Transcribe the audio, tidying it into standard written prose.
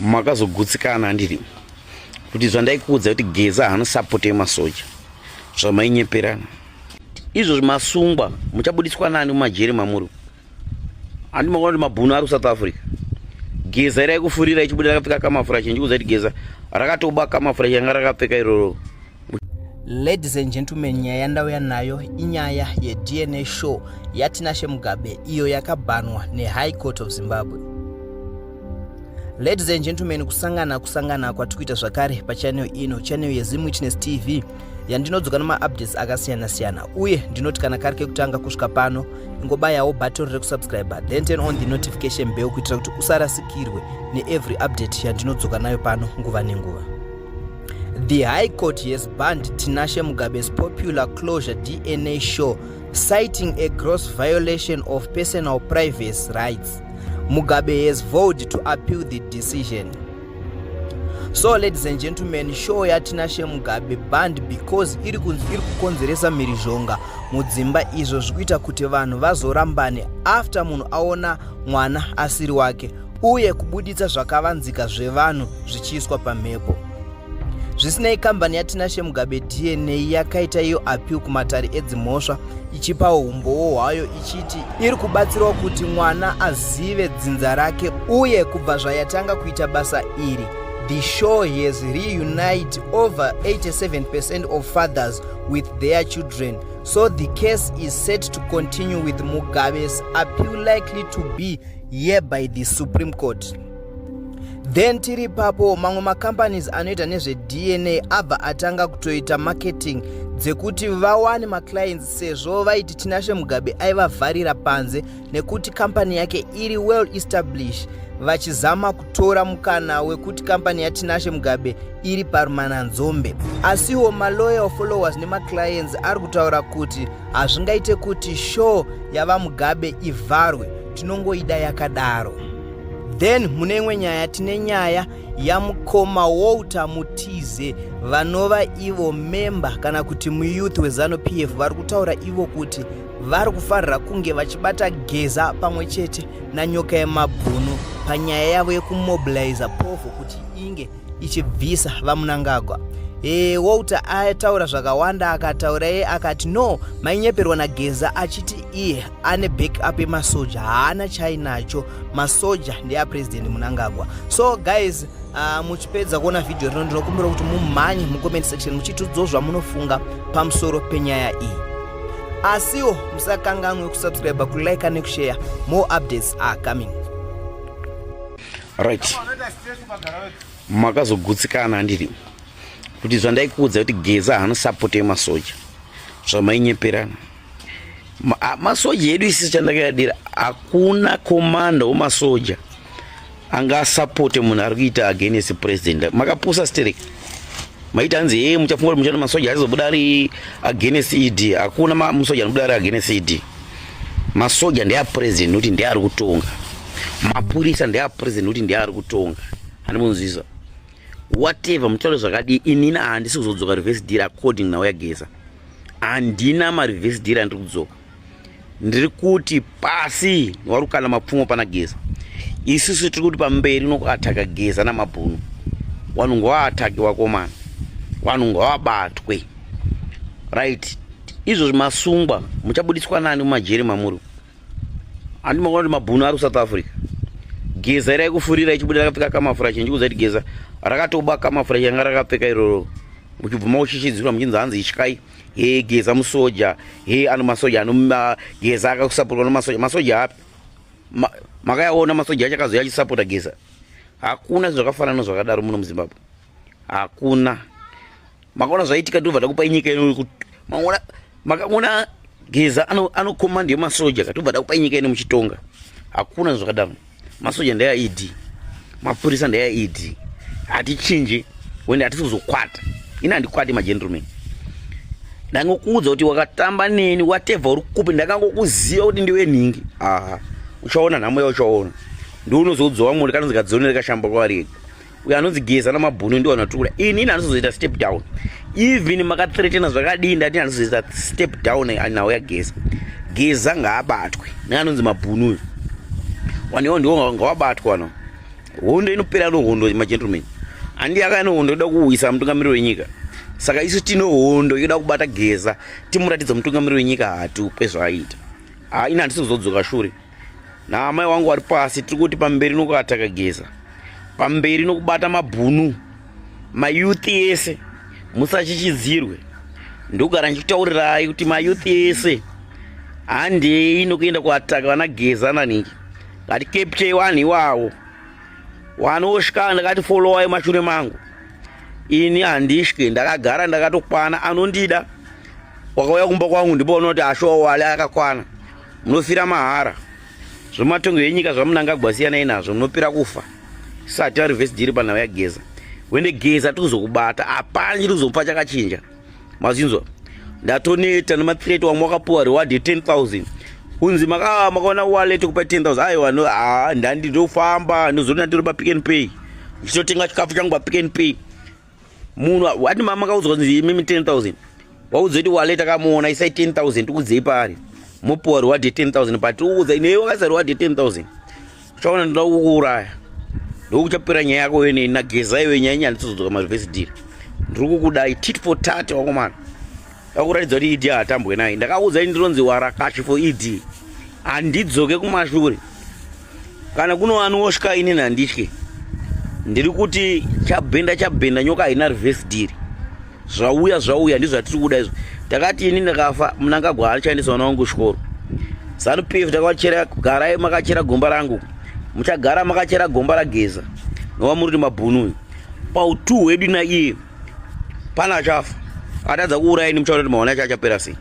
makazogutsikana ndiri kuti zvandaikuudza kuti Geza haanosapote masoja zvamainyeperana izvo zvimasungwa muchabudiswa nani mumajeri mamuri handimaona kuti mabhunu ari kuSouth Africa. Geza iri kufurira ichibuda rakapfeka kamafura chinji kuti Geza rakatoba kamafura changa rakapfeka iroro. Ladies and gentlemen, nyaya yandauya nayo inyaya yeDNA show yaTinashe Mugabe iyo yakabanwa neHigh Court of Zimbabwe. Ladies and gentlemen, kusangana kwatikuita zvakare pachannel ino, channel yeZimWitness TV yandinodzoka namaupdates akasiyana-siyana, uye ndinoti kana kari kekutanga kusvika pano ingobayawo button rekusubscribe then turn on the notification bell kuitira kuti usarasikirwe neevery update yandinodzoka nayo pano nguva nenguva. The High Court has banned Tinashe Mugabe's popular closure DNA show, citing a gross violation of personal privacy rights. Mugabe has vowed to appeal the decision. So ladies and gentlemen, show ya Tinashe Mugabe banned because iri kukonzeresa mhirizhonga mudzimba izvo zvikuita kuti vanhu vazorambane after munhu aona mwana asiri wake uye kubuditsa zvakavanzika zvevanhu zvichiiswa pamhepo. Zvisinei, kambani yaTinashe Mugabe DNA yakaita iyo appeal kumatare edzimhosva ichipawo umbowo hwayo ichiti iri kubatsirawo kuti mwana azive dzinza rake uye kubva zvayatanga kuita basa iri. The show has reunited over 87% of fathers with their children, so the case is set to continue with Mugabe's appeal likely to be heard by the Supreme Court. Then tiri papo mamwe macompanies anoita nezveDNA abva atanga kutoita marketing dzekuti vawane maclients sezvo vaiti Tinashe Mugabe aivavharira panze nekuti company yake iri well established, vachizama kutora mukana wekuti company yaTinashe Mugabe iri parumananzombe. Asiwo maloyal followers nemaclients ari kutaura kuti hazvingaite kuti show yavaMugabe ivharwe, tinongoida yakadaro. Then mune imwe nyaya tine nyaya yamukoma Walter Mutize vanova ivo member kana kuti muyouth weZANU-PF vari kutaura ivo kuti vari kufarira kunge vachibata Geza pamwe chete nanyoka yemabhunu panyaya yavo yekumobiliza pofu kuti inge ichibvisa vaMnangagwa. Walter ataura zvakawanda, akataura akati no, mainyeperwa naGeza achiti iye ane backup yemasoja, haana chainacho, masoja ndeyapresident Mnangagwa. So guys, muchipedza kuona video rino ndinokumbira kuti mumhanye mucomment section muchitiudzawo zvamunofunga pamusoro penyaya iyi. Asiwo musakanganwe kusubscribe, kulike nekushare. More updates are coming. Right. Makazogutsikana ndiri kuti zvandaikuudza kuti Geza haanosapote masoja zvamainyeperana. Masoja edu isisi chandakayadira, hakuna komanda wemasoja angasapote munhu ari kuita against president. Makapusa stereki maita hanzi muchafunga kuti muchana masoja arizobuda ari against ED. Hakuna musoja anobuda ari against ED. Masoja ndeyapresident nokuti ndiye ari kutonga, mapurisa ndeyapresident nokuti ndiye ari kutonga. Handimunzwisa whatever mutauro zvakadi, inini handisi kuzodzoka reverse deal according nawo yaGeza. Handina mareverse deal andiri kudzoka, ndiri kuti pasi warukana mapfumo pana Geza. Isusu tiri kuti pamberi nokuataka Geza namabhunu, vanhu ngavaatake wakomana, vanhu ngavabatwe. Right, izvo zvimasungwa muchabudiswa nani mumajeri mamuri? Handimaona kuti mabhunu ari kuSouth Africa. Geza iri kufurira ichibuda rakapfeka kamafura chinji kuti Geza rakatoba kamafura changa rakapfeka iroro. Uchibvuma uchichidzirwa muchinzi hanzi ityai, Geza musoja, ano masoja ano Geza akakusaportwa namasoja. Masoja api? Makayaona masoja achakazoya achisapota Geza? Hakuna zvakafanana zvakadaro muno muZimbabwe. Hakuna. Makaona zvaitika ndobva ndakupai nyika ino. Makaona Geza anokomanda yemasoja katobva ndakupai nyika ino muchitonga. Hakuna zvakadaro. Masoja ndeya ED, mapurisa ndeya ED. Hatichinji wende hatisi kuzokwata. Ina handikwati magentlemen. Ndangokuudza kuti wakatamba neni whatever uri kupi, ndakangokuziva kuti ndiwe nhingi. Uchaona nhamo uchaona. Ndiunozodzowa muri kana zikadzonera kashamba kwavari. Uyo anonzi Geza namabhunu ndiwo anatura. Inini handisizoita step down. Even makathreatena zvakadini ndati handisizoita step down nawo yaGeza. Geza ngaabatwe neanonzi mabhunu. Waniwo ndiwo ngawabatwa no. hondo inopera nohondo magentlemen. Andi akane hondo ida kuwisa mutungamiriri wenyika. Saka isu tino hondo ida kubata Geza timuratidza mutungamiriri wenyika hatupe zvaita. Ina handisi kuzodzoka shure. Na amai wangu ari pasi tiri kuti pamberi nokuataka Geza. Pamberi nokubata mabhunu. Mayouth ese musachichidzirwe. Ndogara ndichitaurirai kuti mayouth ese handei nokuenda kuataka vana Geza naningi. Ngati capture vanhu iwawo. Vanosvika ndakati followai mashure mangu. Ini handisvike ndakagara ndakatokwana anondida. Wakauya kumba kwangu ndiboona kuti ashowa wale akakwana. Munofira mahara. Zvomatongo enyika zvamunanga gwasiyana inazvo munopira kufa. Sati reverse deal panhau yaGeza. Wende Geza tikuzokubata hapana chiri kuzomupa chakachinja. Mazinzwa. Ndatoneta nemathreat wamwakapuwa reward 10,000. Kunzi makaona wallet kupa 10,000. Aiwa ndandi ndofamba ndozona ndiri pa Pick n Pay. Ndichotenga chikafu changu pa Pick n Pay. Munhu wati mama kauzwa kunzi mimi 10,000. Waudza kuti wallet akamuona isai 10,000 tikudzei pari. Mupuwa reward 10,000 but uudza inewe wakaisa reward 10,000. Uchaona ndoda kukuuraya. Ndokuchapira nyaya yako wene na Geza iwe nyanya ndizodzoka ma-reverse deal. Ndiri kukudai tit for tat wakomana. Ndakuratidza kuti ED hatambwe naye. Ndakaudza ndironzi warakashi for ED. Handidzoke kumashure. Kana kuno anosvika ini handitye. Ndiri kuti chabhenda nyoka haina reverse deal. Zvauya ndizvo zvatiri kuda izvo. Takati ini ndakafa munangagwa anoshandisa vana vangu chikoro. ZANU-PF takavachera garai makachera gomba rangu. Muchagara makachera gomba raGeza. Nova muri mabhunu. Pautu hwedu naiye. Pana chafa. Atadza kuurayini muchaona kuti maona achapera sei.